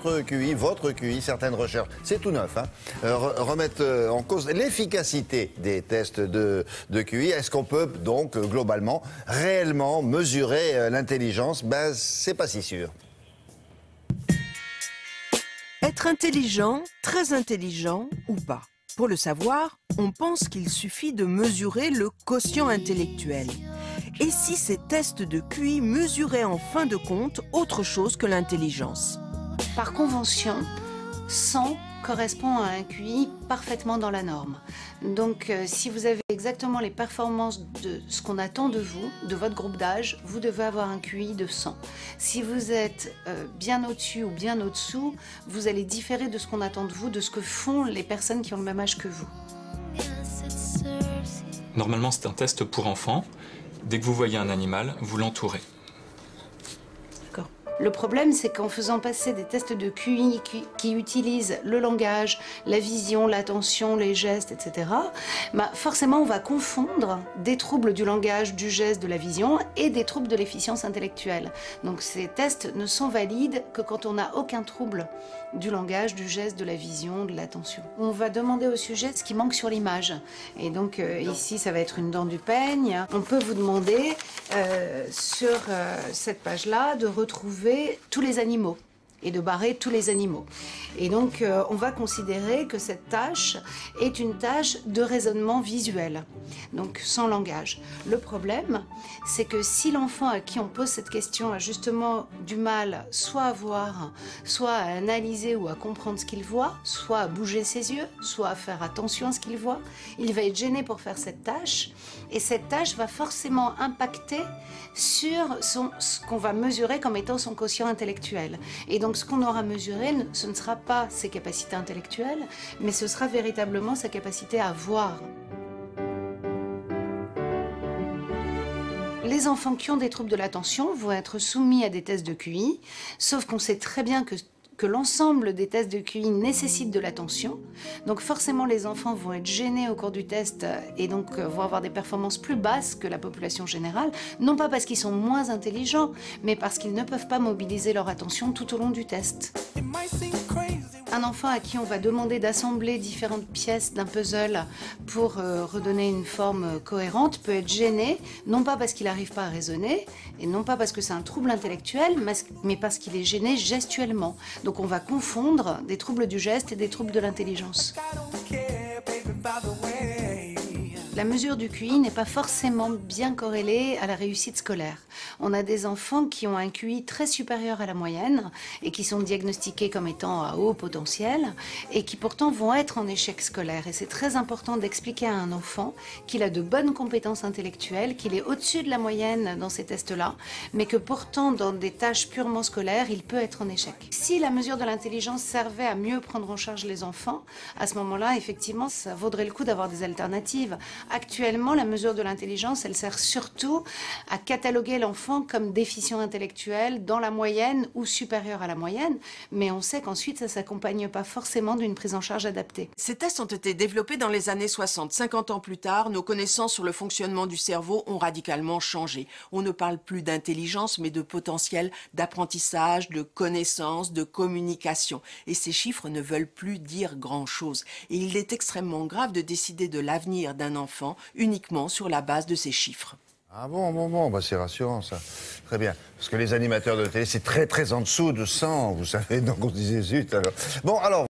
notre QI, votre QI, certaines recherches, c'est tout neuf, hein, remettent en cause l'efficacité des tests de QI. Est-ce qu'on peut donc globalement, réellement mesurer l'intelligence? Ben, c'est pas si sûr. Être intelligent, très intelligent ou pas? Pour le savoir, on pense qu'il suffit de mesurer le quotient intellectuel. Et si ces tests de QI mesuraient en fin de compte autre chose que l'intelligence? Par convention, 100 correspond à un QI parfaitement dans la norme. Donc si vous avez exactement les performances de ce qu'on attend de vous, de votre groupe d'âge, vous devez avoir un QI de 100. Si vous êtes bien au-dessus ou bien au-dessous, vous allez différer de ce qu'on attend de vous, de ce que font les personnes qui ont le même âge que vous. Normalement, c'est un test pour enfants. Dès que vous voyez un animal, vous l'entourez. Le problème, c'est qu'en faisant passer des tests de QI qui utilisent le langage, la vision, l'attention, les gestes, etc., forcément, on va confondre des troubles du langage, du geste, de la vision et des troubles de l'efficience intellectuelle. Donc ces tests ne sont valides que quand on n'a aucun trouble du langage, du geste, de la vision, de l'attention. On va demander au sujet ce qui manque sur l'image. Et donc ici, ça va être une dent du peigne. On peut vous demander sur cette page-là de retrouver tous les animaux et de barrer tous les animaux. Et donc, on va considérer que cette tâche est une tâche de raisonnement visuel, donc sans langage. Le problème, c'est que si l'enfant à qui on pose cette question a justement du mal soit à voir, soit à analyser ou à comprendre ce qu'il voit, soit à bouger ses yeux, soit à faire attention à ce qu'il voit, il va être gêné pour faire cette tâche, et cette tâche va forcément impacter sur ce qu'on va mesurer comme étant son quotient intellectuel. Et donc, ce qu'on aura mesuré, ce ne sera pas ses capacités intellectuelles, mais ce sera véritablement sa capacité à voir. Les enfants qui ont des troubles de l'attention vont être soumis à des tests de QI, sauf qu'on sait très bien que l'ensemble des tests de QI nécessitent de l'attention. Donc forcément, les enfants vont être gênés au cours du test et donc vont avoir des performances plus basses que la population générale, non pas parce qu'ils sont moins intelligents, mais parce qu'ils ne peuvent pas mobiliser leur attention tout au long du test. Un enfant à qui on va demander d'assembler différentes pièces d'un puzzle pour redonner une forme cohérente peut être gêné, non pas parce qu'il n'arrive pas à raisonner, et non pas parce que c'est un trouble intellectuel, mais parce qu'il est gêné gestuellement. Donc on va confondre des troubles du geste et des troubles de l'intelligence. La mesure du QI n'est pas forcément bien corrélée à la réussite scolaire. On a des enfants qui ont un QI très supérieur à la moyenne et qui sont diagnostiqués comme étant à haut potentiel et qui pourtant vont être en échec scolaire. Et c'est très important d'expliquer à un enfant qu'il a de bonnes compétences intellectuelles, qu'il est au-dessus de la moyenne dans ces tests-là, mais que pourtant dans des tâches purement scolaires, il peut être en échec. Si la mesure de l'intelligence servait à mieux prendre en charge les enfants, à ce moment-là, effectivement, ça vaudrait le coup d'avoir des alternatives. Actuellement, la mesure de l'intelligence, elle sert surtout à cataloguer l'enfant comme déficient intellectuel dans la moyenne ou supérieur à la moyenne, mais on sait qu'ensuite, ça ne s'accompagne pas forcément d'une prise en charge adaptée. Ces tests ont été développés dans les années 60. 50 ans plus tard, nos connaissances sur le fonctionnement du cerveau ont radicalement changé. On ne parle plus d'intelligence, mais de potentiel d'apprentissage, de connaissance, de communication. Et ces chiffres ne veulent plus dire grand-chose. Et il est extrêmement grave de décider de l'avenir d'un enfant uniquement sur la base de ces chiffres. Ah bon, bah c'est rassurant ça. Très bien. Parce que les animateurs de télé, c'est très en dessous de 100, vous savez, donc on se disait zut alors. Bon, alors...